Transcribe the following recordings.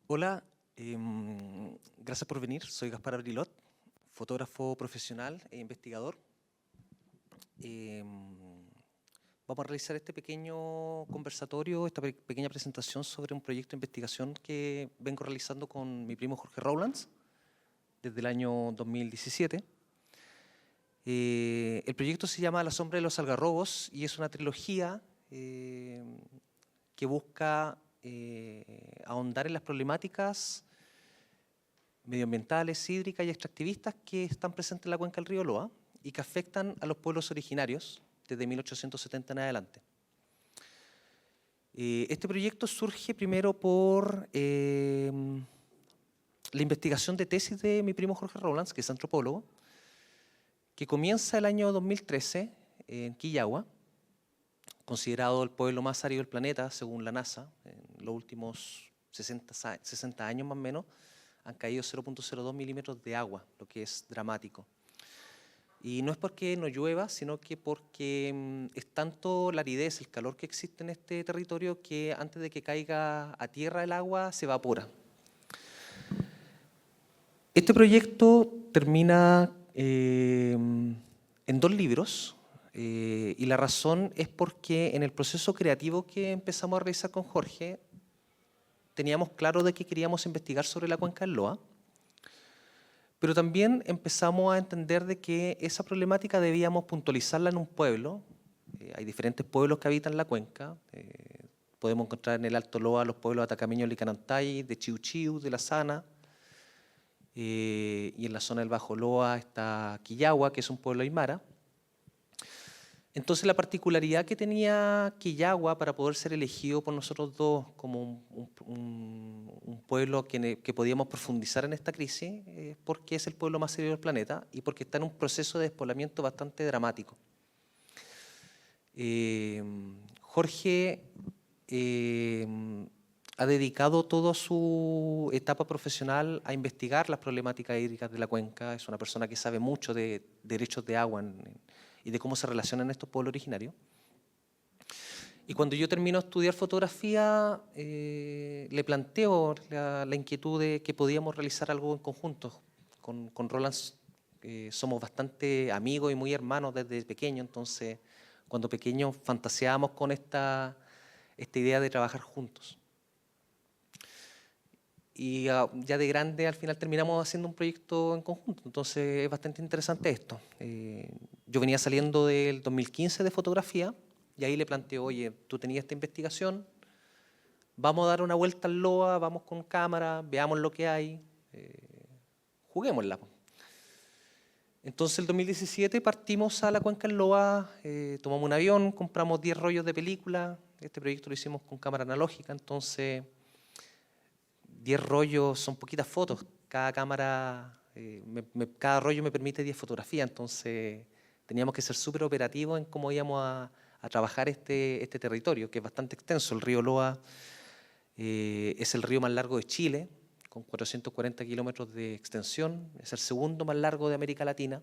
Hola, gracias por venir. Soy Gaspar Abrilot, fotógrafo profesional e investigador. Vamos a realizar este pequeño conversatorio, esta pequeña presentación sobre un proyecto de investigación que vengo realizando con mi primo Jorge Rowlands desde el año 2017. El proyecto se llama La sombra de los algarrobos y es una trilogía que busca ahondar en las problemáticas medioambientales, hídricas y extractivistas que están presentes en la cuenca del río Loa y que afectan a los pueblos originarios desde 1870 en adelante. Este proyecto surge primero por la investigación de tesis de mi primo Jorge Rowlands, que es antropólogo, que comienza el año 2013 en Quillagua, considerado el pueblo más árido del planeta según la NASA. En los últimos 60 años más o menos han caído 0.02 milímetros de agua, lo que es dramático. Y no es porque no llueva, sino que porque es tanto la aridez, el calor que existe en este territorio que antes de que caiga a tierra el agua se evapora. Este proyecto termina en 2 libros y la razón es porque en el proceso creativo que empezamos a realizar con Jorge teníamos claro de que queríamos investigar sobre la cuenca del Loa, pero también empezamos a entender de que esa problemática debíamos puntualizarla en un pueblo. Hay diferentes pueblos que habitan la cuenca. Podemos encontrar en el Alto Loa los pueblos de Atacameño, Licanantay, de Chiu Chiu, de La Sana. Y en la zona del Bajo Loa está Quillagua, que es un pueblo aymara. Entonces la particularidad que tenía Quillagua para poder ser elegido por nosotros dos como un pueblo que podíamos profundizar en esta crisis es porque es el pueblo más serio del planeta y porque está en un proceso de despoblamiento bastante dramático. Jorge ha dedicado toda su etapa profesional a investigar las problemáticas hídricas de la cuenca. Es una persona que sabe mucho de derechos de agua y de cómo se relacionan estos pueblos originarios. Y cuando yo termino de estudiar fotografía, le planteo la inquietud de que podíamos realizar algo en conjunto. Con Roland somos bastante amigos y muy hermanos desde pequeño, entonces cuando pequeños fantaseábamos con esta idea de trabajar juntos. Y ya de grande al final terminamos haciendo un proyecto en conjunto, entonces es bastante interesante esto. Yo venía saliendo del 2015 de fotografía y ahí le planteo, oye, tú tenías esta investigación, vamos a dar una vuelta al Loa, vamos con cámara, veamos lo que hay, juguémosla. Entonces el 2017 partimos a la cuenca del Loa, tomamos un avión, compramos 10 rollos de película, este proyecto lo hicimos con cámara analógica, entonces 10 rollos son poquitas fotos, cada cámara, cada rollo me permite 10 fotografías, entonces teníamos que ser súper operativos en cómo íbamos a trabajar este territorio, que es bastante extenso. El río Loa es el río más largo de Chile, con 440 kilómetros de extensión, es el segundo más largo de América Latina.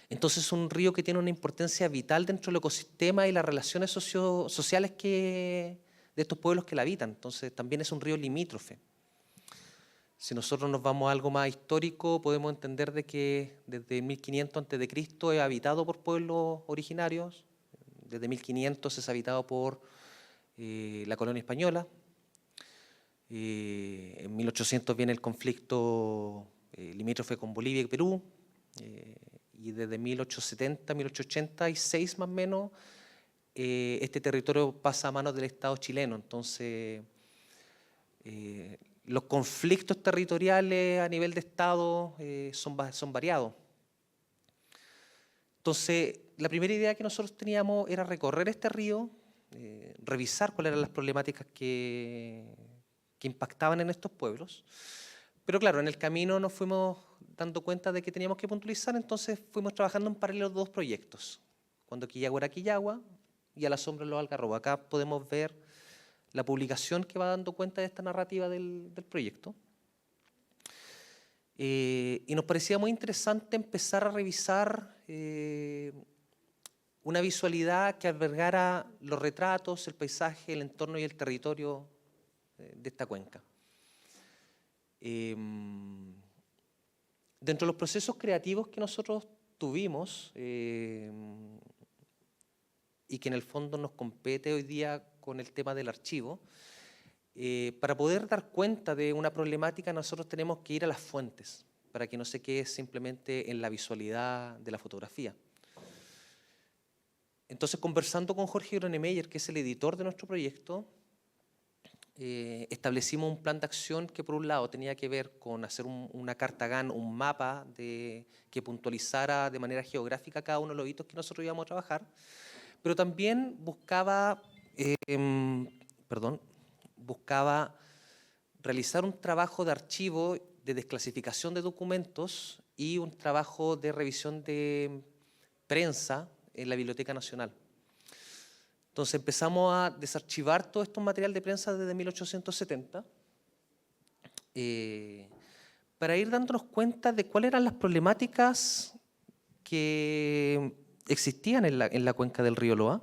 Entonces es un río que tiene una importancia vital dentro del ecosistema y las relaciones sociales de estos pueblos que la habitan. Entonces también es un río limítrofe. Si nosotros nos vamos a algo más histórico, podemos entender de que desde 1500 a.C. es habitado por pueblos originarios. Desde 1500 es habitado por la colonia española. En 1800 viene el conflicto limítrofe con Bolivia y Perú. Y desde 1870, 1886 más o menos, este territorio pasa a manos del Estado chileno. Entonces, los conflictos territoriales a nivel de Estado son variados. Entonces, la primera idea que nosotros teníamos era recorrer este río, revisar cuáles eran las problemáticas que impactaban en estos pueblos. Pero claro, en el camino nos fuimos dando cuenta de que teníamos que puntualizar, entonces fuimos trabajando en paralelo 2 proyectos. Cuando Quillagua era Quillagua y A la sombra de los algarrobos. Acá podemos ver la publicación que va dando cuenta de esta narrativa del proyecto. Y nos parecía muy interesante empezar a revisar una visualidad que albergara los retratos, el paisaje, el entorno y el territorio de esta cuenca. Dentro de los procesos creativos que nosotros tuvimos, y que en el fondo nos compete hoy día con el tema del archivo, para poder dar cuenta de una problemática nosotros tenemos que ir a las fuentes, para que no se quede simplemente en la visualidad de la fotografía. Entonces, conversando con Jorge Gronemeyer, que es el editor de nuestro proyecto, establecimos un plan de acción que por un lado tenía que ver con hacer una carta GAN, un mapa que puntualizara de manera geográfica cada uno de los hitos que nosotros íbamos a trabajar, pero también buscaba realizar un trabajo de archivo, de desclasificación de documentos y un trabajo de revisión de prensa en la Biblioteca Nacional. Entonces empezamos a desarchivar todo este material de prensa desde 1870 para ir dándonos cuenta de cuáles eran las problemáticas que existían en la cuenca del río Loa.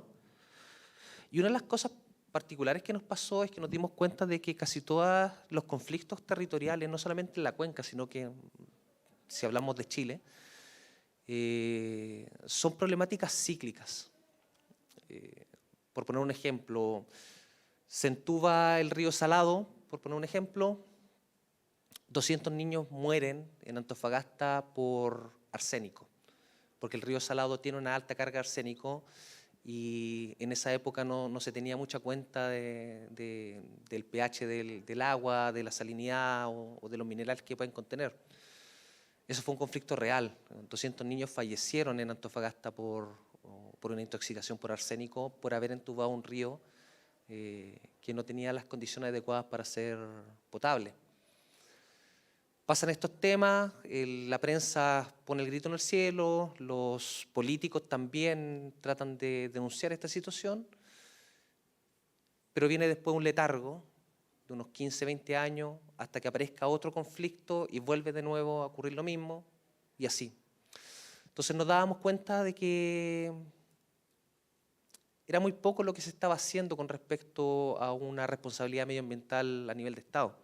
Y una de las cosas particulares que nos pasó es que nos dimos cuenta de que casi todos los conflictos territoriales, no solamente en la cuenca, sino que si hablamos de Chile, son problemáticas cíclicas. Por poner un ejemplo, se entuba el río Salado, por poner un ejemplo, 200 niños mueren en Antofagasta por arsénico, porque el río Salado tiene una alta carga de arsénico y en esa época no se tenía mucha cuenta del pH del agua, de la salinidad o de los minerales que pueden contener. Eso fue un conflicto real. 200 niños fallecieron en Antofagasta por una intoxicación por arsénico, por haber entubado un río que no tenía las condiciones adecuadas para ser potable. Pasan estos temas, la prensa pone el grito en el cielo, los políticos también tratan de denunciar esta situación, pero viene después un letargo de unos 15, 20 años hasta que aparezca otro conflicto y vuelve de nuevo a ocurrir lo mismo y así. Entonces nos dábamos cuenta de que era muy poco lo que se estaba haciendo con respecto a una responsabilidad medioambiental a nivel de Estado.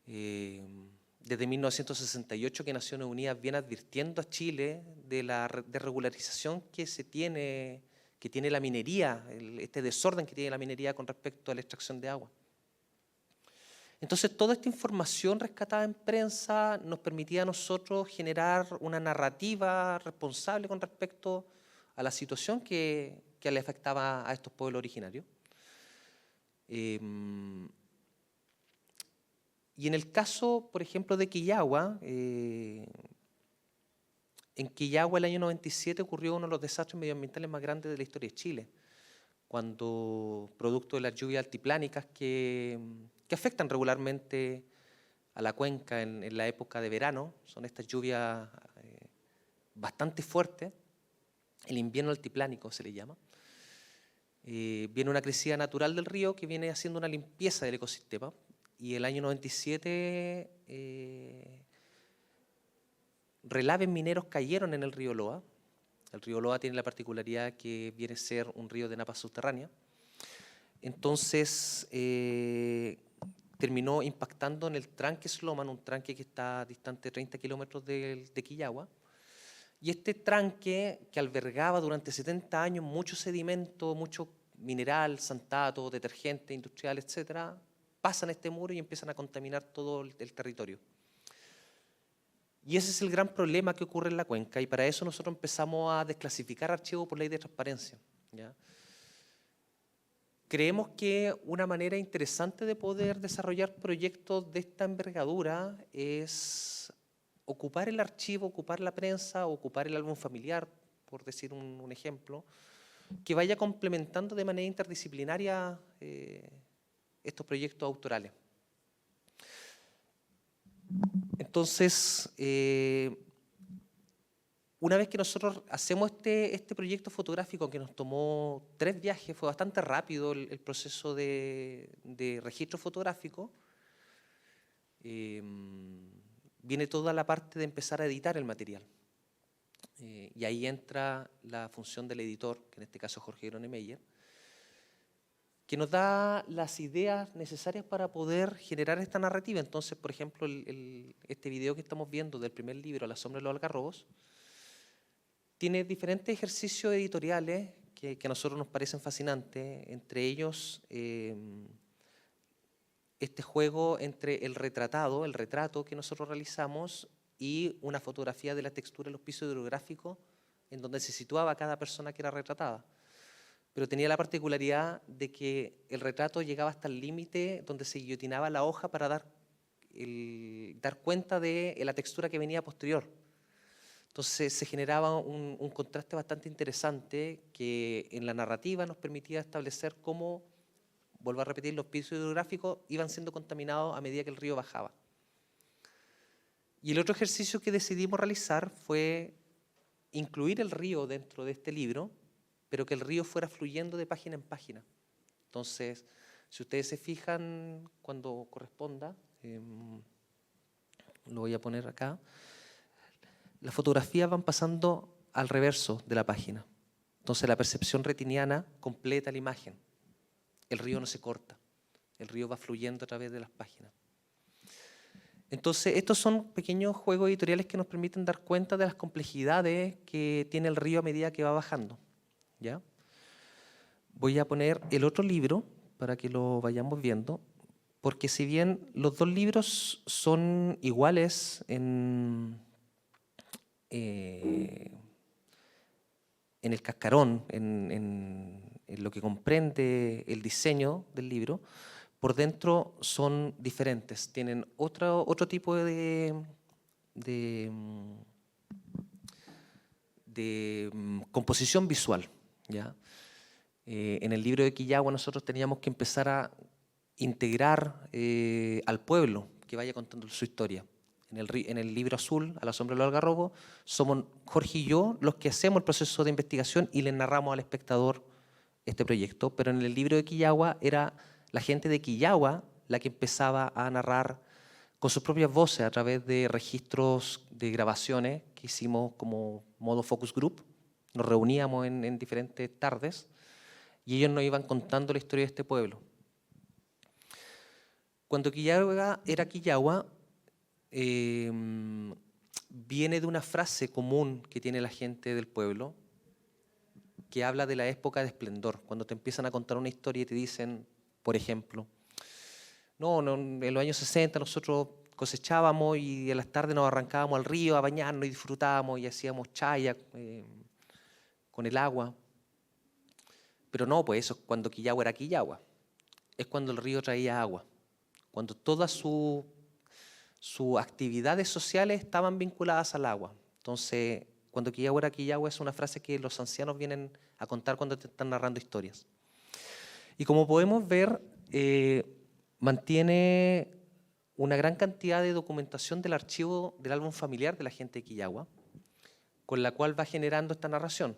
Desde 1968 que Naciones Unidas viene advirtiendo a Chile de la desregularización que tiene la minería, este desorden que tiene la minería con respecto a la extracción de agua. Entonces, toda esta información rescatada en prensa nos permitía a nosotros generar una narrativa responsable con respecto a la situación que le afectaba a estos pueblos originarios. Y en el caso, por ejemplo, de Quillagua, en Quillagua el año 97 ocurrió uno de los desastres medioambientales más grandes de la historia de Chile, cuando, producto de las lluvias altiplánicas que afectan regularmente a la cuenca en la época de verano, son estas lluvias bastante fuertes, el invierno altiplánico se le llama, viene una crecida natural del río que viene haciendo una limpieza del ecosistema, y el año 97 relaves mineros cayeron en el río Loa. El río Loa tiene la particularidad que viene a ser un río de napas subterránea. Entonces, terminó impactando en el tranque Sloman, un tranque que está distante 30 kilómetros de Quillagua. Y este tranque, que albergaba durante 70 años mucho sedimento, mucho mineral, santato, detergente industrial, etcétera, pasan este muro y empiezan a contaminar todo el territorio. Y ese es el gran problema que ocurre en la cuenca, y para eso nosotros empezamos a desclasificar archivos por ley de transparencia, ¿ya? Creemos que una manera interesante de poder desarrollar proyectos de esta envergadura es ocupar el archivo, ocupar la prensa, ocupar el álbum familiar, por decir un ejemplo, que vaya complementando de manera interdisciplinaria estos proyectos autorales. Entonces, una vez que nosotros hacemos este proyecto fotográfico que nos tomó 3 viajes, fue bastante rápido el proceso de registro fotográfico, viene toda la parte de empezar a editar el material. Y ahí entra la función del editor, que en este caso es Jorge Gronemeyer, que nos da las ideas necesarias para poder generar esta narrativa. Entonces, por ejemplo, este video que estamos viendo del primer libro, A la sombra de los algarrobos, tiene diferentes ejercicios editoriales que a nosotros nos parecen fascinantes, entre ellos este juego entre el retrato que nosotros realizamos y una fotografía de la textura de los pisos hidrográficos en donde se situaba cada persona que era retratada. Pero tenía la particularidad de que el retrato llegaba hasta el límite donde se guillotinaba la hoja para dar cuenta de la textura que venía posterior. Entonces se generaba un contraste bastante interesante que en la narrativa nos permitía establecer cómo, vuelvo a repetir, los pisos hidrográficos iban siendo contaminados a medida que el río bajaba. Y el otro ejercicio que decidimos realizar fue incluir el río dentro de este libro, pero que el río fuera fluyendo de página en página. Entonces, si ustedes se fijan cuando corresponda, lo voy a poner acá, las fotografías van pasando al reverso de la página. Entonces la percepción retiniana completa la imagen. El río no se corta, el río va fluyendo a través de las páginas. Entonces, estos son pequeños juegos editoriales que nos permiten dar cuenta de las complejidades que tiene el río a medida que va bajando. ¿Ya? Voy a poner el otro libro para que lo vayamos viendo, porque si bien los dos libros son iguales en el cascarón, en lo que comprende el diseño del libro, por dentro son diferentes, tienen otro tipo de composición visual. ¿Ya? En el libro de Quillagua nosotros teníamos que empezar a integrar al pueblo que vaya contando su historia. En el libro azul, A la sombra de los algarrobos, somos Jorge y yo los que hacemos el proceso de investigación y le narramos al espectador este proyecto, pero en el libro de Quillagua era la gente de Quillagua la que empezaba a narrar con sus propias voces a través de registros de grabaciones que hicimos como modo focus group. Nos reuníamos en diferentes tardes y ellos nos iban contando la historia de este pueblo. Cuando Quillagua era Quillagua, viene de una frase común que tiene la gente del pueblo que habla de la época de esplendor, cuando te empiezan a contar una historia y te dicen, por ejemplo, no, en los años 60 nosotros cosechábamos y en las tardes nos arrancábamos al río a bañarnos y disfrutábamos y hacíamos chaya con el agua. Pero no, pues eso es cuando Quillagua era Quillagua. Es cuando el río traía agua. Cuando todas sus actividades sociales estaban vinculadas al agua. Entonces, cuando Quillagua era Quillagua es una frase que los ancianos vienen a contar cuando te están narrando historias. Y como podemos ver, mantiene una gran cantidad de documentación del archivo del álbum familiar de la gente de Quillagua, con la cual va generando esta narración.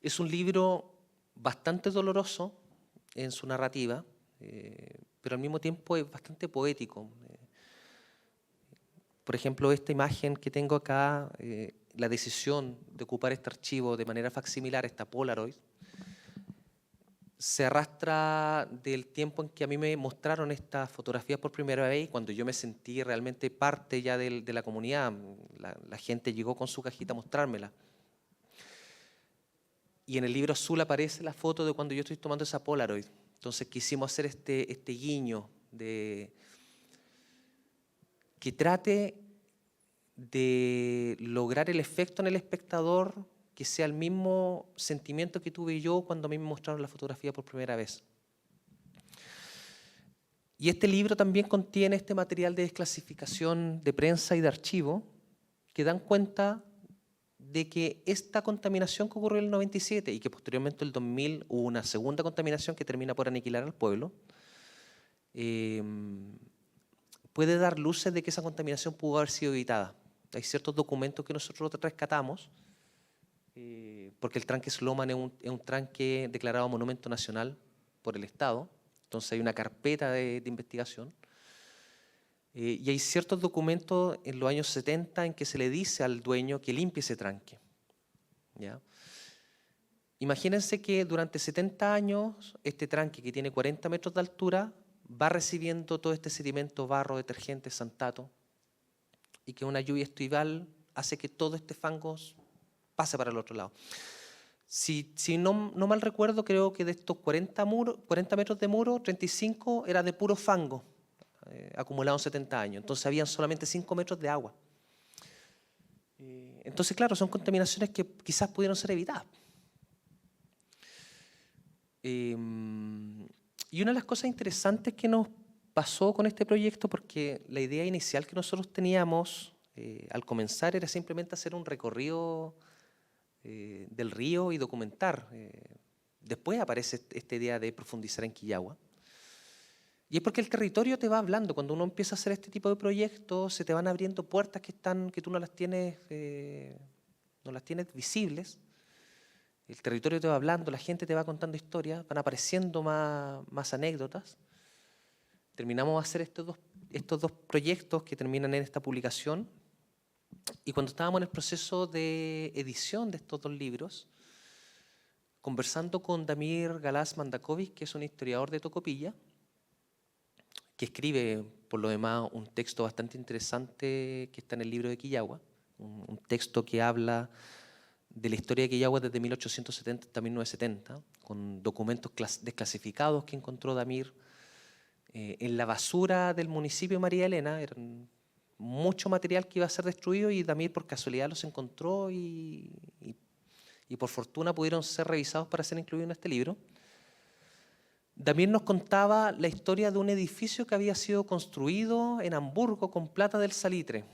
Es un libro bastante doloroso en su narrativa, pero al mismo tiempo es bastante poético. Por ejemplo, esta imagen que tengo acá, la decisión de ocupar este archivo de manera facsimilar, esta Polaroid, se arrastra del tiempo en que a mí me mostraron estas fotografías por primera vez, cuando yo me sentí realmente parte ya de la comunidad. La gente llegó con su cajita a mostrármela. Y en el libro azul aparece la foto de cuando yo estoy tomando esa Polaroid. Entonces quisimos hacer este guiño que trate de lograr el efecto en el espectador que sea el mismo sentimiento que tuve yo cuando a mí me mostraron la fotografía por primera vez. Y este libro también contiene este material de desclasificación de prensa y de archivo que dan cuenta de que esta contaminación que ocurrió en el 97 y que posteriormente en el 2000 hubo una segunda contaminación que termina por aniquilar al pueblo, puede dar luces de que esa contaminación pudo haber sido evitada. Hay ciertos documentos que nosotros rescatamos, porque el tranque Sloman es un tranque declarado monumento nacional por el Estado, entonces hay una carpeta de investigación. Y hay ciertos documentos en los años 70 en que se le dice al dueño que limpie ese tranque. ¿Ya? Imagínense que durante 70 años este tranque que tiene 40 metros de altura va recibiendo todo este sedimento, barro, detergente, santato, y que una lluvia estival hace que todo este fango pase para el otro lado. Si no mal recuerdo, creo que de estos 40 metros de muro, 35 era de puro fango, acumulado en 70 años. Entonces habían solamente 5 metros de agua. Entonces, claro, son contaminaciones que quizás pudieron ser evitadas. Y una de las cosas interesantes que nos pasó con este proyecto, porque la idea inicial que nosotros teníamos al comenzar era simplemente hacer un recorrido del río y documentar. Después aparece esta idea de profundizar en Quillagua. Y es porque el territorio te va hablando. Cuando uno empieza a hacer este tipo de proyectos, se te van abriendo puertas que tú no las tienes visibles. El territorio te va hablando, la gente te va contando historias, van apareciendo más anécdotas. Terminamos de hacer estos dos proyectos que terminan en esta publicación. Y cuando estábamos en el proceso de edición de estos dos libros, conversando con Damir Galaz Mandakovic, que es un historiador de Tocopilla, que escribe, por lo demás, un texto bastante interesante que está en el libro de Quillagua, un texto que habla de la historia de Quillagua desde 1870 hasta 1970, con documentos desclasificados que encontró Damir en la basura del municipio de María Elena. Eran mucho material que iba a ser destruido y Damir por casualidad los encontró y por fortuna pudieron ser revisados para ser incluidos en este libro. Damir nos contaba la historia de un edificio que había sido construido en Hamburgo con plata del salitre.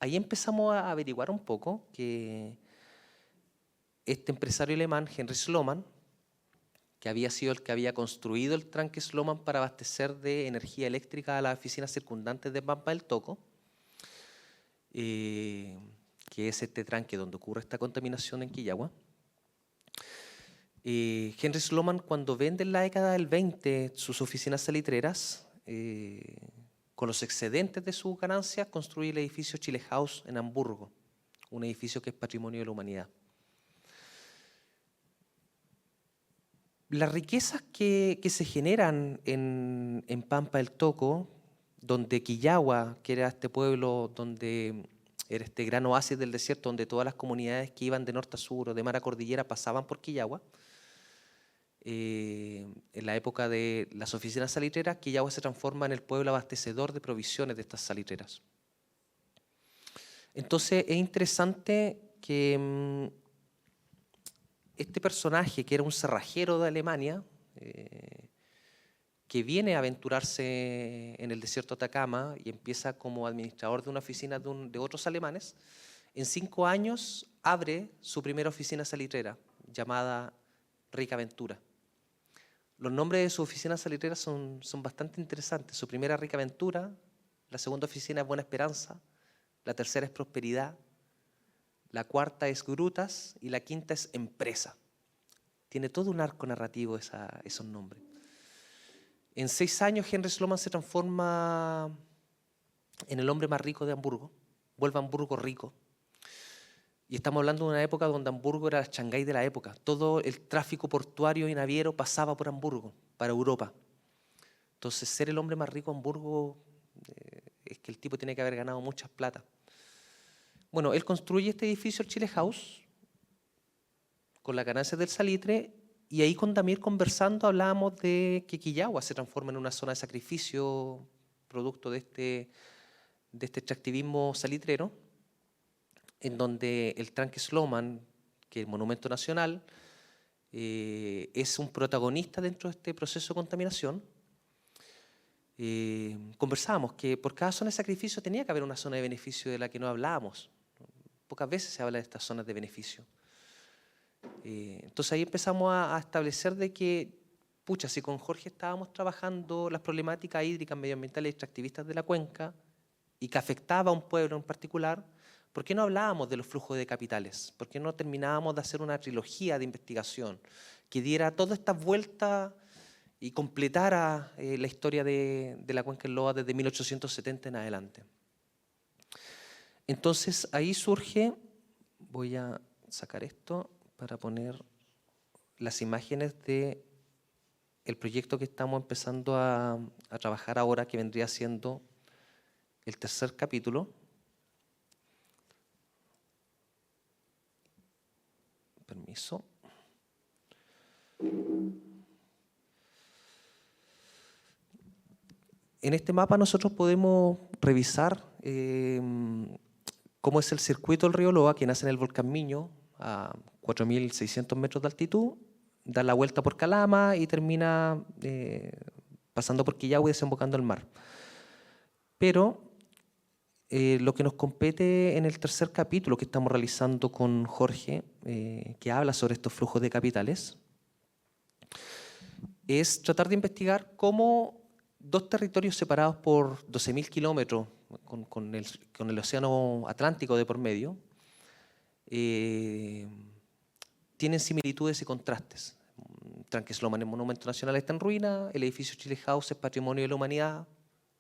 Ahí empezamos a averiguar un poco que este empresario alemán, Henry Sloman, que había sido el que había construido el tranque Sloman para abastecer de energía eléctrica a las oficinas circundantes de Pampa del Toco, que es este tranque donde ocurre esta contaminación en Quillagua. Henry Sloman, cuando vende en la década del 20 sus oficinas salitreras, con los excedentes de sus ganancias, construye el edificio Chile House en Hamburgo, un edificio que es patrimonio de la humanidad. Las riquezas que se generan en Pampa del Toco, donde Quillagua, que era este pueblo donde era este gran oasis del desierto, donde todas las comunidades que iban de norte a sur o de mar a cordillera pasaban por Quillagua, en la época de las oficinas salitreras, Quillagua se transforma en el pueblo abastecedor de provisiones de estas salitreras. Entonces es interesante que este personaje, que era un cerrajero de Alemania, que viene a aventurarse en el desierto de Atacama y empieza como administrador de una oficina de otros alemanes, en 5 años abre su primera oficina salitrera, llamada Rica Aventura. Los nombres de sus oficinas salitreras son bastante interesantes. Su primera, Rica Aventura; la segunda oficina es Buena Esperanza; la tercera es Prosperidad; la cuarta es Grutas y la quinta es Empresa. Tiene todo un arco narrativo esos nombres. En 6 años Henry Sloman se transforma en el hombre más rico de Hamburgo, vuelve a Hamburgo rico. Y estamos hablando de una época donde Hamburgo era el Shanghái de la época. Todo el tráfico portuario y naviero pasaba por Hamburgo, para Europa. Entonces, ser el hombre más rico de Hamburgo es que el tipo tiene que haber ganado muchas plata. Bueno, él construye este edificio, el Chile House, con las ganancias del salitre, y ahí con Damir conversando hablábamos de que Quillagua se transforma en una zona de sacrificio producto de este extractivismo salitrero, en donde el tranque Sloman, que es monumento nacional, es un protagonista dentro de este proceso de contaminación. Conversábamos que por cada zona de sacrificio tenía que haber una zona de beneficio de la que no hablábamos. Pocas veces se habla de estas zonas de beneficio. Entonces ahí empezamos a establecer de que, pucha, si con Jorge estábamos trabajando las problemáticas hídricas, medioambientales y extractivistas de la cuenca y que afectaba a un pueblo en particular, ¿por qué no hablábamos de los flujos de capitales? ¿Por qué no terminábamos de hacer una trilogía de investigación que diera toda esta vuelta y completara la historia de la cuenca del Loa desde 1870 en adelante? Entonces ahí surge, voy a sacar esto para poner las imágenes de el proyecto que estamos empezando a trabajar ahora, que vendría siendo el tercer capítulo. Permiso. En este mapa nosotros podemos revisar cómo es el circuito del río Loa, que nace en el volcán Miño, a 4.600 metros de altitud, da la vuelta por Calama y termina pasando por Quillagua y desembocando al mar. Pero lo que nos compete en el tercer capítulo que estamos realizando con Jorge, que habla sobre estos flujos de capitales, es tratar de investigar cómo dos territorios separados por 12.000 kilómetros con el océano Atlántico de por medio, tienen similitudes y contrastes. Tranquesloman, el monumento nacional, está en ruina, el edificio Chile House es patrimonio de la humanidad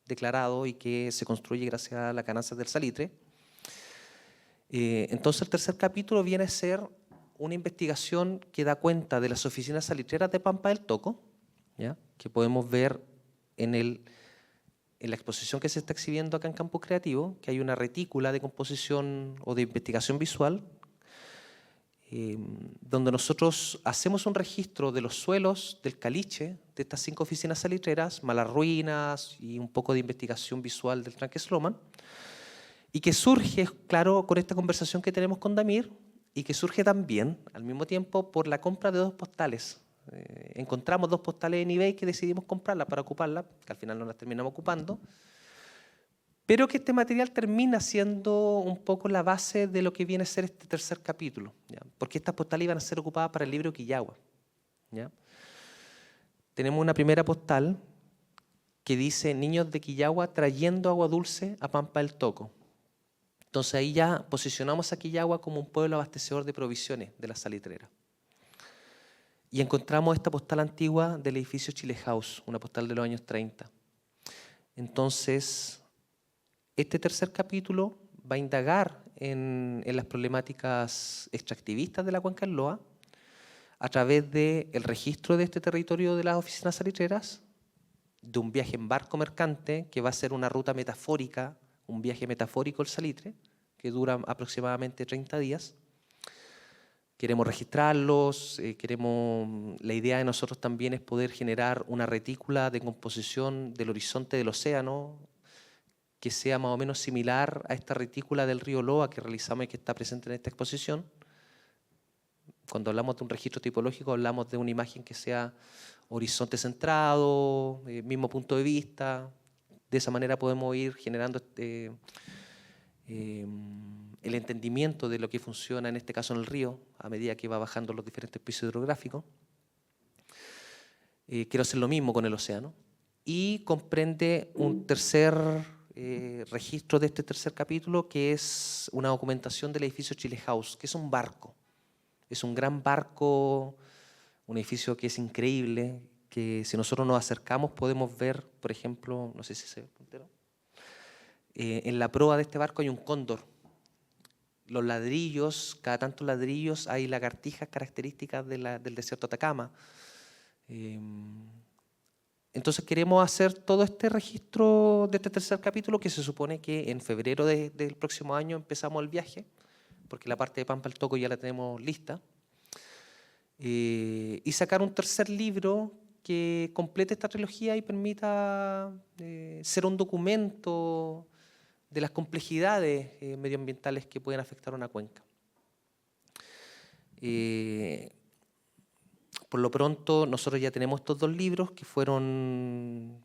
declarado y que se construye gracias a las ganancias del salitre. Entonces el tercer capítulo viene a ser una investigación que da cuenta de las oficinas salitreras de Pampa del Toco, ¿ya? Que podemos ver en la exposición que se está exhibiendo acá en Campus Creativo, que hay una retícula de composición o de investigación visual, donde nosotros hacemos un registro de los suelos del caliche de estas 5 oficinas salitreras, más las ruinas y un poco de investigación visual del Tranquesloman, y que surge, claro, con esta conversación que tenemos con Damir, y que surge también, al mismo tiempo, por la compra de 2 postales. Encontramos 2 postales en eBay que decidimos comprarlas para ocuparlas, que al final no las terminamos ocupando, pero que este material termina siendo un poco la base de lo que viene a ser este tercer capítulo, ¿ya? Porque estas postales iban a ser ocupadas para el libro Quillagua, ¿ya? Tenemos una primera postal que dice niños de Quillagua trayendo agua dulce a Pampa del Toco. Entonces ahí ya posicionamos a Quillagua como un pueblo abastecedor de provisiones de la salitrera. Y encontramos esta postal antigua del edificio Chile House, una postal de los años 30. Entonces, este tercer capítulo va a indagar en las problemáticas extractivistas de la cuenca del Loa a través del registro de este territorio de las oficinas salitreras, de un viaje en barco mercante que va a ser una ruta metafórica, un viaje metafórico al salitre, que dura aproximadamente 30 días. Queremos registrarlos, la idea de nosotros también es poder generar una retícula de composición del horizonte del océano que sea más o menos similar a esta retícula del río Loa que realizamos y que está presente en esta exposición. Cuando hablamos de un registro tipológico hablamos de una imagen que sea horizonte centrado, mismo punto de vista. De esa manera podemos ir generando el entendimiento de lo que funciona en este caso en el río a medida que va bajando los diferentes pisos hidrográficos. Quiero hacer lo mismo con el océano. Y comprende un tercer registro de este tercer capítulo, que es una documentación del edificio Chile House, que es un barco. Es un gran barco, un edificio que es increíble, que si nosotros nos acercamos podemos ver, por ejemplo, no sé si se ve el puntero, en la proa de este barco hay un cóndor. Los ladrillos, cada tantos ladrillos hay lagartijas características del desierto de Atacama. Entonces queremos hacer todo este registro de este tercer capítulo, que se supone que en febrero del próximo año empezamos el viaje, porque la parte de Pampa del Toco ya la tenemos lista, y sacar un tercer libro que complete esta trilogía y permita ser un documento de las complejidades medioambientales que pueden afectar a una cuenca. Por lo pronto, nosotros ya tenemos estos 2 libros que fueron,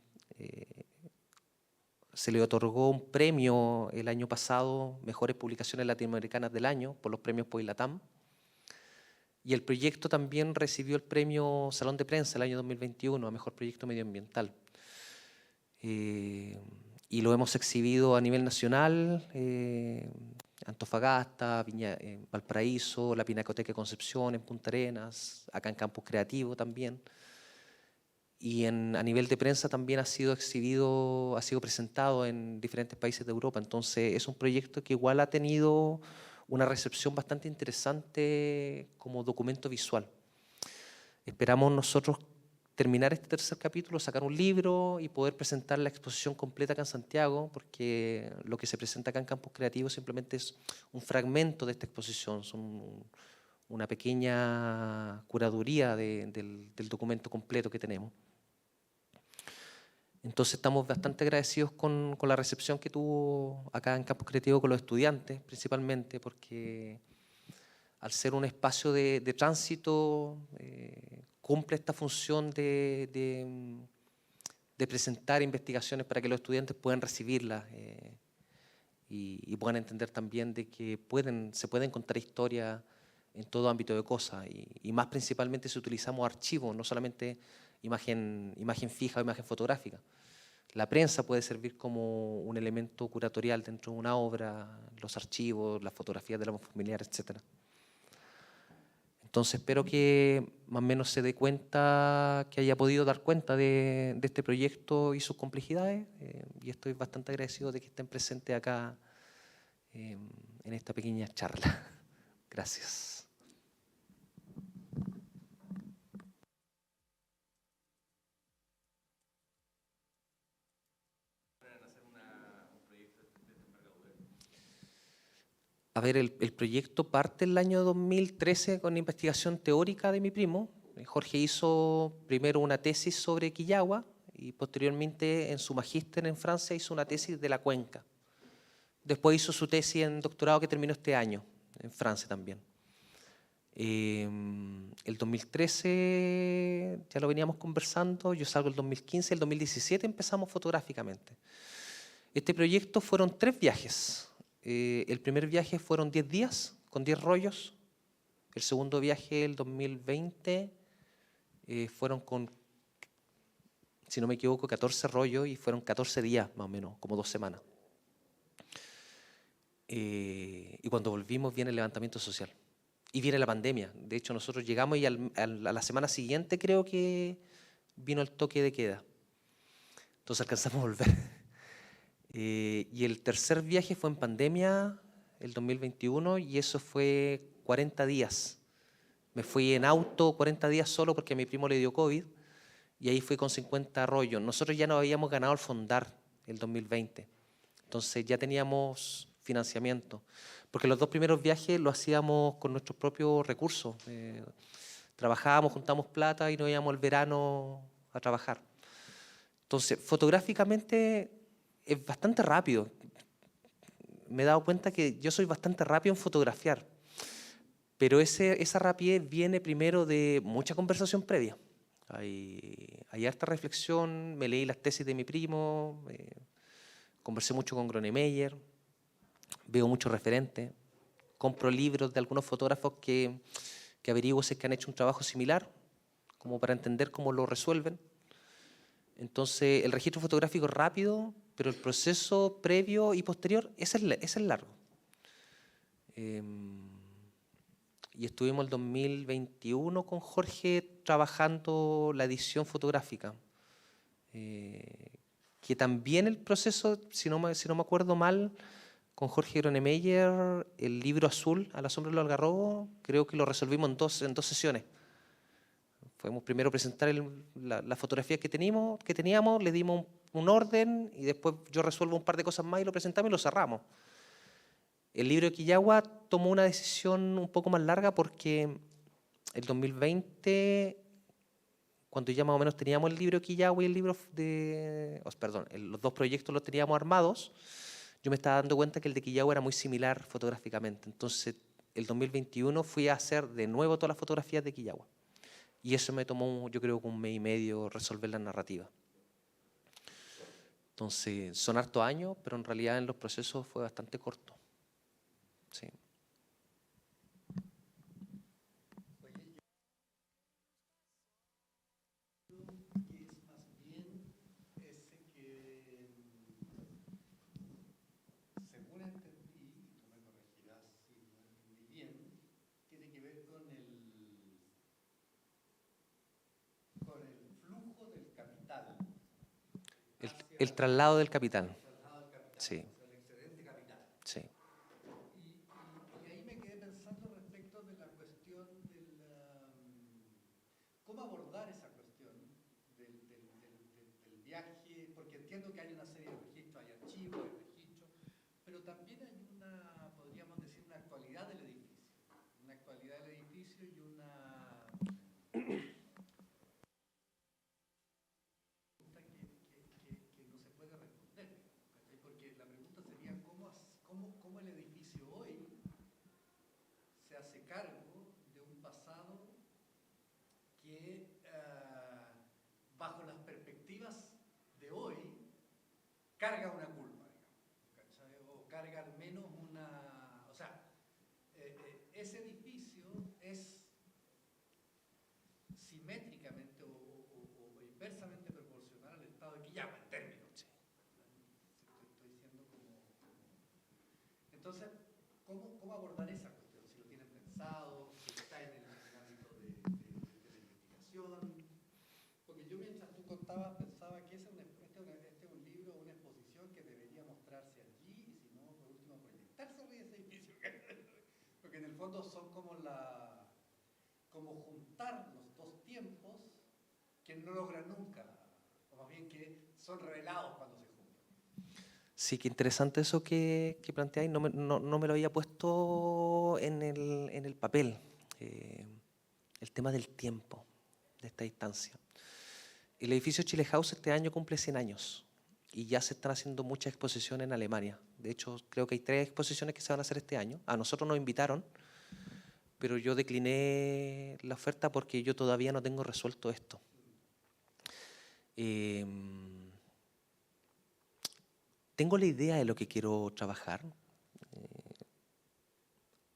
se le otorgó un premio el año pasado, Mejores Publicaciones Latinoamericanas del Año, por los premios POILATAM. Y el proyecto también recibió el premio Salón de Prensa el año 2021 a Mejor Proyecto Medioambiental. Y lo hemos exhibido a nivel nacional, Antofagasta, Valparaíso, la Pinacoteca de Concepción, en Punta Arenas, acá en Campus Creativo también. Y a nivel de prensa también ha sido exhibido, ha sido presentado en diferentes países de Europa. Entonces es un proyecto que igual ha tenido una recepción bastante interesante como documento visual. Esperamos nosotros terminar este tercer capítulo, sacar un libro y poder presentar la exposición completa acá en Santiago, porque lo que se presenta acá en Campus Creativo simplemente es un fragmento de esta exposición, son una pequeña curaduría del documento completo que tenemos. Entonces estamos bastante agradecidos con la recepción que tuvo acá en Campus Creativo con los estudiantes, principalmente, porque al ser un espacio de tránsito, cumple esta función de presentar investigaciones para que los estudiantes puedan recibirlas y puedan entender también de que se pueden contar historias en todo ámbito de cosas y más principalmente si utilizamos archivos, no solamente imagen fija o imagen fotográfica. La prensa puede servir como un elemento curatorial dentro de una obra, los archivos, las fotografías de la familiar, etc. Entonces espero que más o menos se dé cuenta, que haya podido dar cuenta de este proyecto y sus complejidades y estoy bastante agradecido de que estén presentes acá en esta pequeña charla. Gracias. A ver, el proyecto parte el año 2013 con la investigación teórica de mi primo. Jorge hizo primero una tesis sobre Quillagua y posteriormente en su magíster en Francia hizo una tesis de la cuenca. Después hizo su tesis en doctorado que terminó este año, en Francia también. El 2013 ya lo veníamos conversando, yo salgo el 2015, el 2017 empezamos fotográficamente. Este proyecto fueron 3 viajes. El primer viaje fueron 10 días, con 10 rollos. El segundo viaje, el 2020, fueron con, si no me equivoco, 14 rollos y fueron 14 días más o menos, como 2 semanas. Y cuando volvimos viene el levantamiento social. Y viene la pandemia. De hecho, nosotros llegamos y a la semana siguiente creo que vino el toque de queda. Entonces alcanzamos a volver. Y el tercer viaje fue en pandemia, el 2021, y eso fue 40 días. Me fui en auto 40 días solo porque a mi primo le dio COVID, y ahí fui con 50 rollos. Nosotros ya nos habíamos ganado el Fondar el 2020, entonces ya teníamos financiamiento, porque los 2 primeros viajes lo hacíamos con nuestros propios recursos. Trabajábamos, juntamos plata y nos íbamos el verano a trabajar. Entonces, fotográficamente es bastante rápido. Me he dado cuenta que yo soy bastante rápido en fotografiar, pero esa rapidez viene primero de mucha conversación previa. Hay harta reflexión, me leí las tesis de mi primo, conversé mucho con Gronemeyer, veo muchos referentes, compro libros de algunos fotógrafos que averiguo si es que han hecho un trabajo similar, como para entender cómo lo resuelven. Entonces, el registro fotográfico es rápido, pero el proceso previo y posterior es largo. Y estuvimos el 2021 con Jorge trabajando la edición fotográfica. Que también el proceso, si no me acuerdo mal, con Jorge Gronemeyer, el libro azul, A la sombra de los algarrobos, creo que lo resolvimos en dos sesiones. Fuimos primero a presentar la fotografía que teníamos, le dimos un orden y después yo resuelvo un par de cosas más y lo presentamos y lo cerramos. El libro de Quillagua tomó una decisión un poco más larga porque el 2020, cuando ya más o menos teníamos el libro de Quillagua y el libro los 2 proyectos los teníamos armados, yo me estaba dando cuenta que el de Quillagua era muy similar fotográficamente. Entonces, el 2021 fui a hacer de nuevo todas las fotografías de Quillagua. Y eso me tomó, yo creo, 1 mes y medio resolver la narrativa. Entonces, son hartos años, pero en realidad en los procesos fue bastante corto. Sí. El traslado del capital. Sí. Sí. viaje, porque entiendo que hay una serie de registros, hay archivos, hay registros, pero también hay una, podríamos decir, una actualidad del edificio. Una actualidad del edificio y una que no se puede responder, ¿cachai? Porque la pregunta sería cómo el edificio hoy se hace cargo de un pasado que bajo las perspectivas de hoy carga una culpa, digamos, ¿cachai? O carga al menos una... O sea, ese edificio es simétricamente o inversamente proporcional al estado de Quillagua, en términos. Sí. Estoy diciendo como... Entonces, ¿cómo abordar esa cuestión? Si lo tienen pensado, si está en el ámbito de la investigación. Porque yo mientras tú contabas pensaba que este es un libro, una exposición que debería mostrarse allí y si no, por último, proyectarse sobre ese edificio. Porque en el fondo son como juntar los dos tiempos que no logran nunca, o más bien que son revelados cuando se juntan. Sí, qué interesante eso que planteáis. No me lo había puesto en el papel. El tema del tiempo, de esta distancia. El edificio Chile House este año cumple 100 años y ya se están haciendo muchas exposiciones en Alemania. De hecho, creo que hay 3 exposiciones que se van a hacer este año. A nosotros nos invitaron, pero yo decliné la oferta porque yo todavía no tengo resuelto esto. Tengo la idea de lo que quiero trabajar.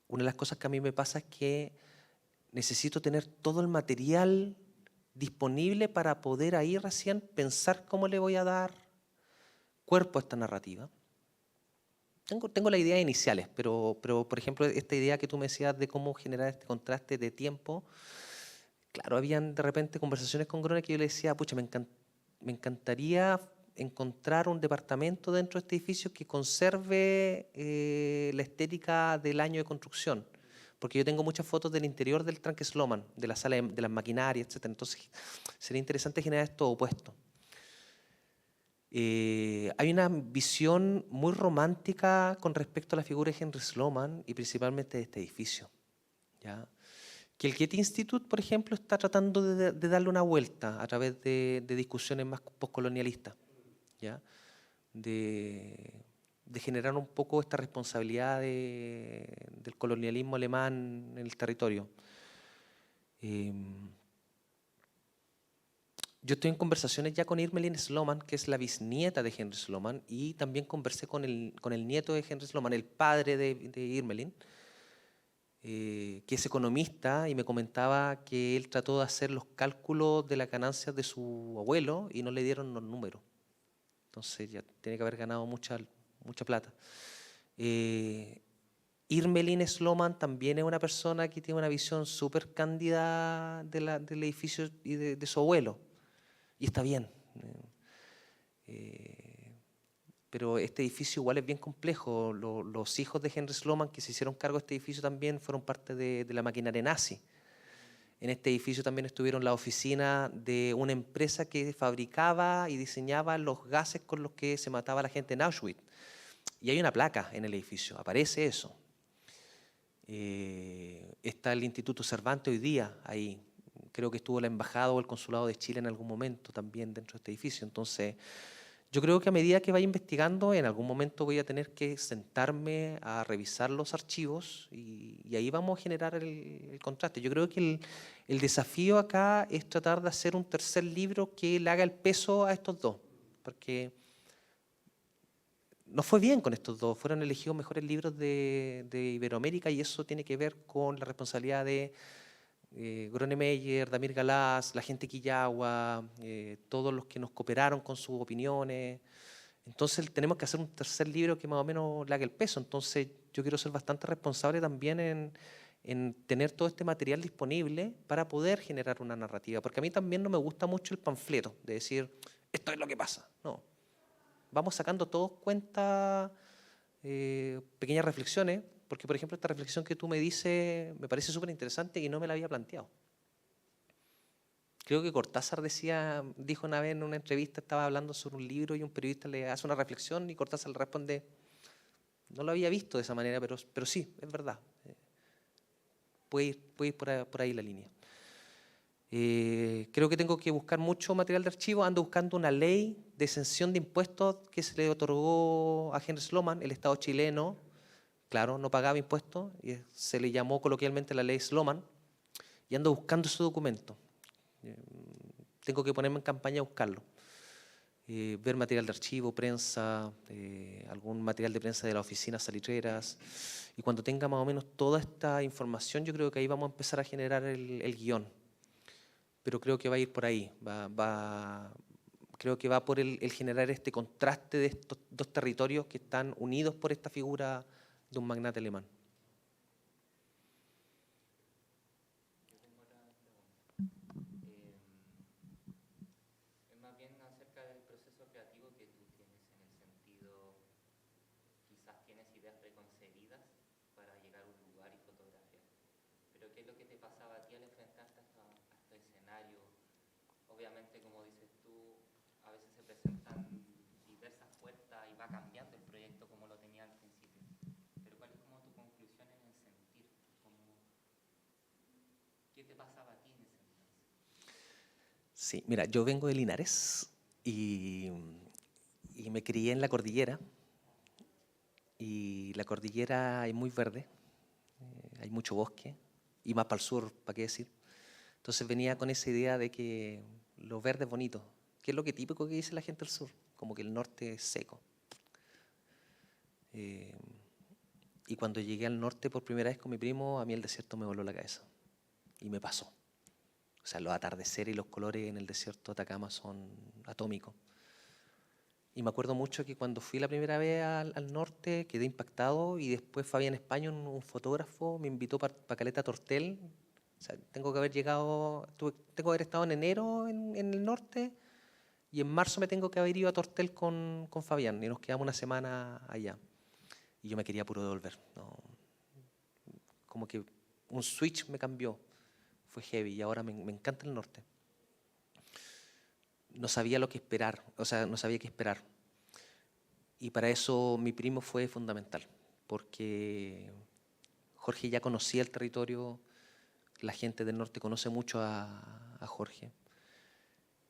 Una de las cosas que a mí me pasa es que necesito tener todo el material disponible para poder ahí recién pensar cómo le voy a dar cuerpo a esta narrativa. Tengo las ideas iniciales, pero por ejemplo, esta idea que tú me decías de cómo generar este contraste de tiempo, claro, habían de repente conversaciones con Grone que yo le decía, pucha, me encantaría encontrar un departamento dentro de este edificio que conserve la estética del año de construcción. Porque yo tengo muchas fotos del interior del Tranque Sloman, de la sala de las maquinarias, etc. Entonces, sería interesante generar esto opuesto. Hay una visión muy romántica con respecto a la figura de Henry Sloman y principalmente de este edificio, ¿ya? Que el Getty Institute, por ejemplo, está tratando de darle una vuelta a través de discusiones más postcolonialistas, ¿ya? De generar un poco esta responsabilidad del colonialismo alemán en el territorio. Yo estoy en conversaciones ya con Irmelin Sloman, que es la bisnieta de Henry Sloman, y también conversé con el nieto de Henry Sloman, el padre de Irmelin, que es economista, y me comentaba que él trató de hacer los cálculos de las ganancias de su abuelo y no le dieron los números. Entonces ya tiene que haber ganado mucha plata. Irmelin Sloman también es una persona que tiene una visión súper cándida del edificio y de su abuelo. Y está bien. Pero este edificio igual es bien complejo. Los hijos de Henry Sloman que se hicieron cargo de este edificio también fueron parte de la maquinaria nazi. En este edificio también estuvieron la oficina de una empresa que fabricaba y diseñaba los gases con los que se mataba a la gente en Auschwitz. Y hay una placa en el edificio, aparece eso. Está el Instituto Cervantes hoy día ahí. Creo que estuvo la embajada o el consulado de Chile en algún momento también dentro de este edificio. Entonces, yo creo que a medida que vaya investigando, en algún momento voy a tener que sentarme a revisar los archivos y ahí vamos a generar el contraste. Yo creo que el desafío acá es tratar de hacer un tercer libro que le haga el peso a estos dos, porque no fue bien con estos dos, fueron elegidos mejores libros de Iberoamérica y eso tiene que ver con la responsabilidad de Gronemeyer, Damir Galás, la gente de Quillagua, todos los que nos cooperaron con sus opiniones. Entonces tenemos que hacer un tercer libro que más o menos le haga el peso. Entonces yo quiero ser bastante responsable también en tener todo este material disponible para poder generar una narrativa. Porque a mí también no me gusta mucho el panfleto, de decir, esto es lo que pasa. No. Vamos sacando todos cuenta, pequeñas reflexiones, porque por ejemplo esta reflexión que tú me dices me parece súper interesante y no me la había planteado. Creo que Cortázar dijo una vez en una entrevista, estaba hablando sobre un libro y un periodista le hace una reflexión y Cortázar le responde, no lo había visto de esa manera, pero sí, es verdad. Puede ir por ahí la línea. Creo que tengo que buscar mucho material de archivo. Ando buscando una ley de exención de impuestos que se le otorgó a Henry Sloman, el Estado chileno. Claro, no pagaba impuestos, y se le llamó coloquialmente la ley Sloman, y ando buscando ese documento. Tengo que ponerme en campaña a buscarlo. Ver material de archivo, prensa, algún material de prensa de las oficinas salitreras, y cuando tenga más o menos toda esta información, yo creo que ahí vamos a empezar a generar el guión. Pero creo que va a ir por ahí, creo que va por el generar este contraste de estos dos territorios que están unidos por esta figura de un magnate alemán. Yo tengo otra pregunta. Es más bien acerca del proceso creativo que tú tienes, en el sentido, quizás tienes ideas preconcebidas para llegar a un lugar y fotografiar. Pero ¿qué es lo que te pasaba a ti al enfrentarte a este escenario? Obviamente, como dices tú, a veces se presentan diversas puertas y va cambiando el proyecto como lo tenía al principio. Pero ¿cuál es como tu conclusión en el sentir? ¿Qué te pasaba a ti en ese entonces? Sí, mira, yo vengo de Linares y me crié en la cordillera, y la cordillera es muy verde, hay mucho bosque, y más para el sur, ¿para qué decir? Entonces venía con esa idea de que lo verde es bonito, que es lo que típico que dice la gente del sur, como que el norte es seco. Y cuando llegué al norte por primera vez con mi primo, a mí el desierto me voló la cabeza, y me pasó. O sea, los atardeceres y los colores en el desierto de Atacama son atómicos. Y me acuerdo mucho que cuando fui la primera vez al norte quedé impactado, y después Fabián Españo, un fotógrafo, me invitó para Caleta Tortel. O sea, tengo que haber estado en enero en el norte, y en marzo me tengo que haber ido a Tortel con Fabián, y nos quedamos una semana allá. Y yo me quería puro devolver, ¿no? Como que un switch me cambió, fue heavy, y ahora me encanta el norte. No sabía lo que esperar, o sea, no sabía qué esperar. Y para eso mi primo fue fundamental, porque Jorge ya conocía el territorio, la gente del norte conoce mucho a Jorge.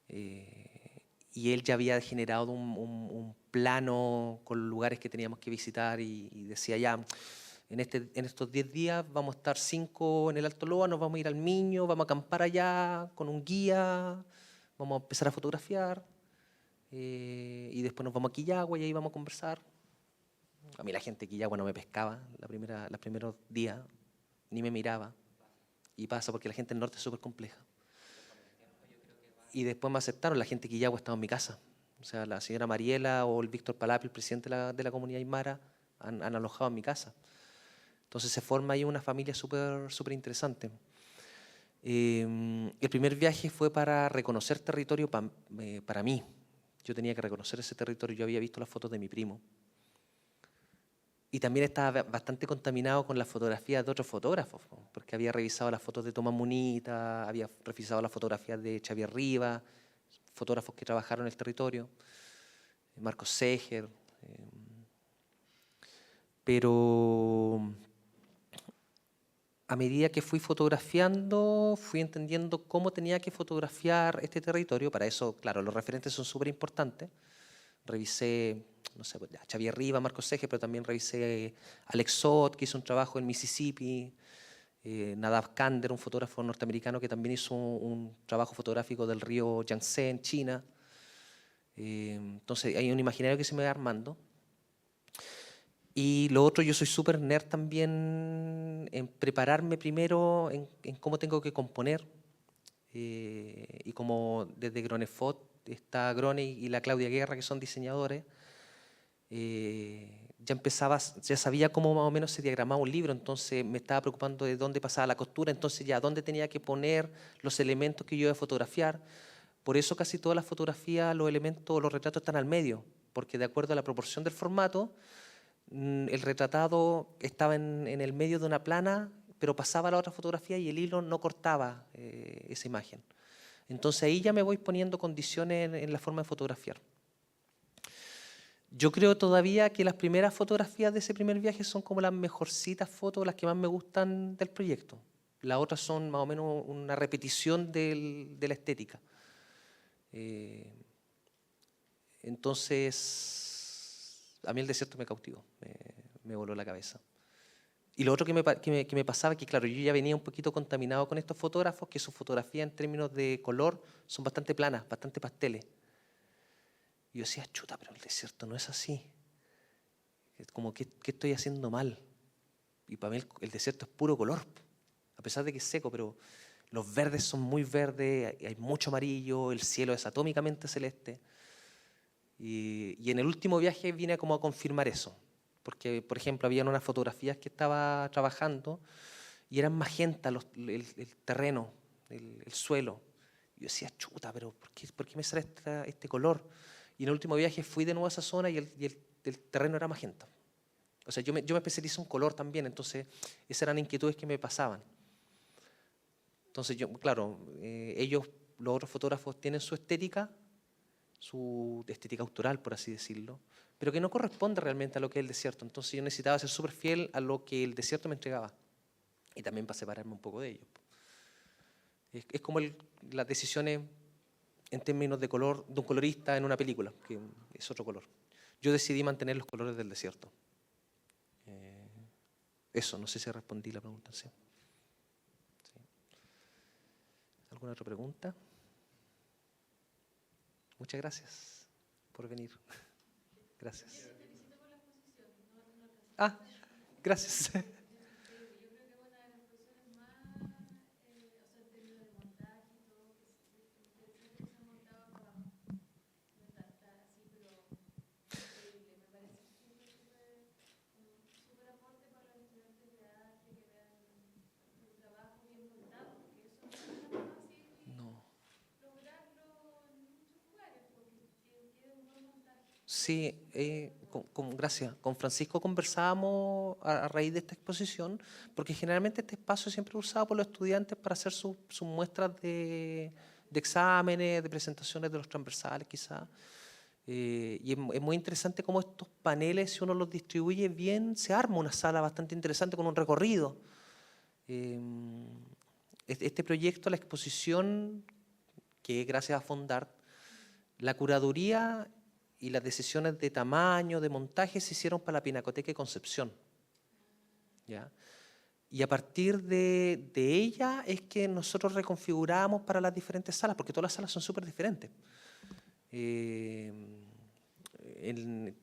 Y él ya había generado un plano con lugares que teníamos que visitar, y decía ya, en estos 10 días vamos a estar 5 en el Alto Loa, nos vamos a ir al Miño, vamos a acampar allá con un guía, vamos a empezar a fotografiar, y después nos vamos a Quillagua y ahí vamos a conversar. A mí la gente de Quillagua no me pescaba los primeros días, ni me miraba. Y pasa porque la gente del norte es súper compleja. Y después me aceptaron, la gente de Quillagua estaba en mi casa. O sea, la señora Mariela o el Víctor Palapi, el presidente de la comunidad aymara, han alojado en mi casa. Entonces se forma ahí una familia súper interesante. El primer viaje fue para reconocer territorio para mí. Yo tenía que reconocer ese territorio. Yo había visto las fotos de mi primo. Y también estaba bastante contaminado con las fotografías de otros fotógrafos, porque había revisado las fotos de Tomás Munita, había revisado las fotografías de Xavier Rivas, fotógrafos que trabajaron en el territorio, Marcos Seger. Pero a medida que fui fotografiando, fui entendiendo cómo tenía que fotografiar este territorio. Para eso, claro, los referentes son súper importantes. Revisé, no sé, Xavier Rivas, Marcos Seger, pero también revisé Alex Sott, que hizo un trabajo en Mississippi, Nadav Kander, un fotógrafo norteamericano que también hizo un trabajo fotográfico del río Yangtze en China. Entonces hay un imaginario que se me va armando. Y lo otro, yo soy súper nerd también en prepararme primero en cómo tengo que componer. Y como desde Gronefot está Grone y la Claudia Guerra, que son diseñadores, ya sabía cómo más o menos se diagramaba un libro, entonces me estaba preocupando de dónde pasaba la costura, entonces ya dónde tenía que poner los elementos que yo iba a fotografiar. Por eso casi todas las fotografías, los elementos, los retratos están al medio, porque de acuerdo a la proporción del formato, el retratado estaba en el medio de una plana, pero pasaba a la otra fotografía y el hilo no cortaba esa imagen. Entonces ahí ya me voy poniendo condiciones en la forma de fotografiar. Yo creo todavía que las primeras fotografías de ese primer viaje son como las mejorcitas fotos, las que más me gustan del proyecto. Las otras son más o menos una repetición de la estética. Entonces, a mí el desierto me cautivó, me voló la cabeza. Y lo otro que me pasaba, que claro, yo ya venía un poquito contaminado con estos fotógrafos, que sus fotografías en términos de color son bastante planas, bastante pasteles. Y yo decía, chuta, pero el desierto no es así. Es como, ¿qué estoy haciendo mal? Y para mí el desierto es puro color, a pesar de que es seco, pero los verdes son muy verdes, hay mucho amarillo, el cielo es atómicamente celeste. Y en el último viaje vine como a confirmar eso. Porque, por ejemplo, había unas fotografías que estaba trabajando y eran magenta el terreno, el suelo. Y yo decía, chuta, pero ¿por qué me sale este color? Y en el último viaje fui de nuevo a esa zona y el terreno era magenta. O sea, yo me especializo en color también, entonces esas eran inquietudes que me pasaban. Entonces, claro, los otros fotógrafos tienen su estética autora, por así decirlo, pero que no corresponde realmente a lo que es el desierto. Entonces yo necesitaba ser súper fiel a lo que el desierto me entregaba. Y también para separarme un poco de ellos. Es como las decisiones en términos de color de un colorista en una película, que es otro color. Yo decidí mantener los colores del desierto. Eso, no sé si respondí la pregunta. ¿Sí? ¿Sí? ¿Alguna otra pregunta? Muchas gracias por venir. Gracias. Ah, gracias. No. Sí, gracias. Con Francisco conversábamos a raíz de esta exposición, porque generalmente este espacio siempre es usado por los estudiantes para hacer sus muestras de exámenes, de presentaciones de los transversales quizás. Y es muy interesante cómo estos paneles, si uno los distribuye bien, se arma una sala bastante interesante con un recorrido. Este proyecto, la exposición, que es gracias a Fondart, la curaduría y las decisiones de tamaño, de montaje, se hicieron para la Pinacoteca de Concepción. ¿Ya? Y a partir de ella es que nosotros reconfiguramos para las diferentes salas, porque todas las salas son súper diferentes. En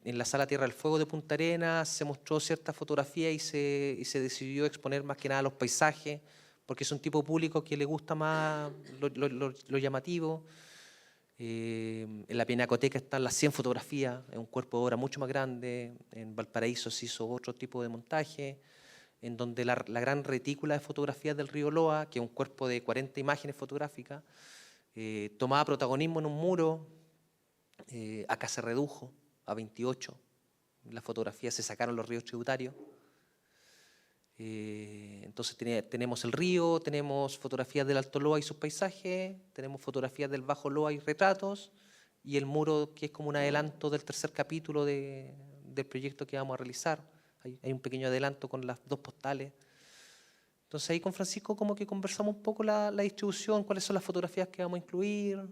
la Sala Tierra del Fuego de Punta Arenas se mostró cierta fotografía y se decidió exponer más que nada los paisajes, porque es un tipo público que le gusta más lo llamativo. En la Pinacoteca están las 100 fotografías, es un cuerpo de obra mucho más grande. En Valparaíso se hizo otro tipo de montaje, en donde la gran retícula de fotografías del río Loa, que es un cuerpo de 40 imágenes fotográficas, tomaba protagonismo en un muro. Acá se redujo a 28. Las fotografías se sacaron los ríos tributarios. Entonces tenemos el río, tenemos fotografías del Alto Loa y sus paisajes, tenemos fotografías del Bajo Loa y retratos, y el muro que es como un adelanto del tercer capítulo del proyecto que vamos a realizar. Hay un pequeño adelanto con las dos postales. Entonces ahí con Francisco como que conversamos un poco la distribución, cuáles son las fotografías que vamos a incluir.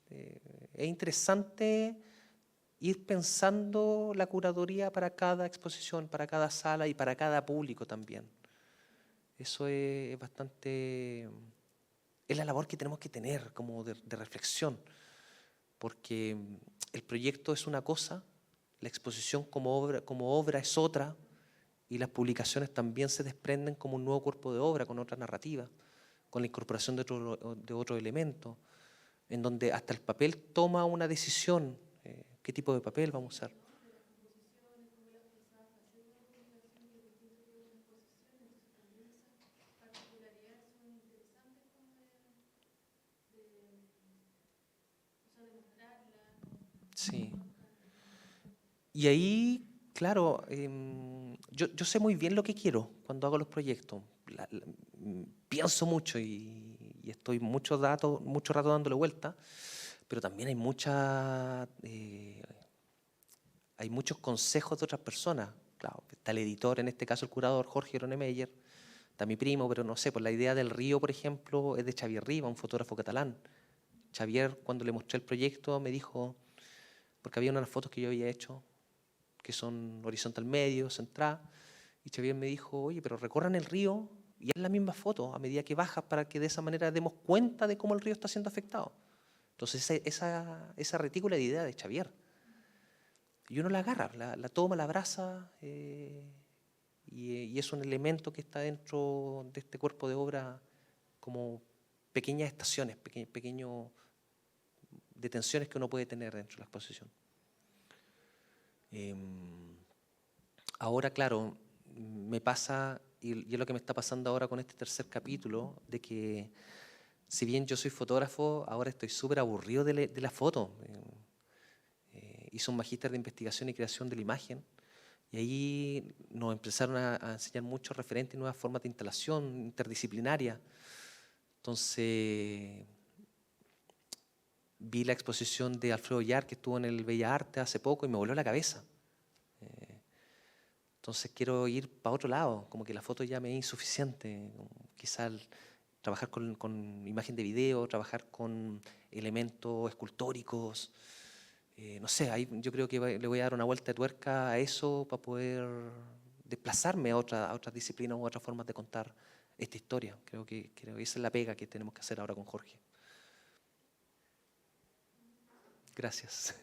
Es interesante ir pensando la curaduría para cada exposición, para cada sala y para cada público también. Eso es bastante... Es la labor que tenemos que tener como de reflexión, porque el proyecto es una cosa, la exposición como obra es otra, y las publicaciones también se desprenden como un nuevo cuerpo de obra, con otra narrativa, con la incorporación de otro elemento, en donde hasta el papel toma una decisión, qué tipo de papel vamos a usar. Sí. Y ahí, claro, yo sé muy bien lo que quiero cuando hago los proyectos. Pienso mucho y y estoy mucho rato dándole vuelta, pero también hay hay muchos consejos de otras personas. Claro, está el editor, en este caso el curador Jorge Gronemeyer, está mi primo, pero no sé, pues la idea del río, por ejemplo, es de Xavier Riva, un fotógrafo catalán. Xavier, cuando le mostré el proyecto, me dijo, porque había unas fotos que yo había hecho, que son horizontal medio, centrada, y Xavier me dijo, oye, pero recorran el río y es la misma foto a medida que bajas para que de esa manera demos cuenta de cómo el río está siendo afectado. Entonces esa retícula de idea de Xavier. Y uno la agarra, la toma, la abraza, y es un elemento que está dentro de este cuerpo de obra como pequeñas estaciones, pequeñas detenciones que uno puede tener dentro de la exposición. Ahora, claro, me pasa, y es lo que me está pasando ahora con este tercer capítulo, de que si bien yo soy fotógrafo, ahora estoy súper aburrido de la foto. Hice un magíster de investigación y creación de la imagen, y ahí nos empezaron a enseñar muchos referentes y nuevas formas de instalación interdisciplinaria. Entonces, vi la exposición de Alfredo Yar, que estuvo en el Bella Arte hace poco, y me voló la cabeza. Entonces quiero ir para otro lado, como que la foto ya me es insuficiente. Quizás trabajar con imagen de video, trabajar con elementos escultóricos. No sé, ahí yo creo que le voy a dar una vuelta de tuerca a eso para poder desplazarme a otras disciplinas u otras formas de contar esta historia. Creo que esa es la pega que tenemos que hacer ahora con Jorge. Gracias.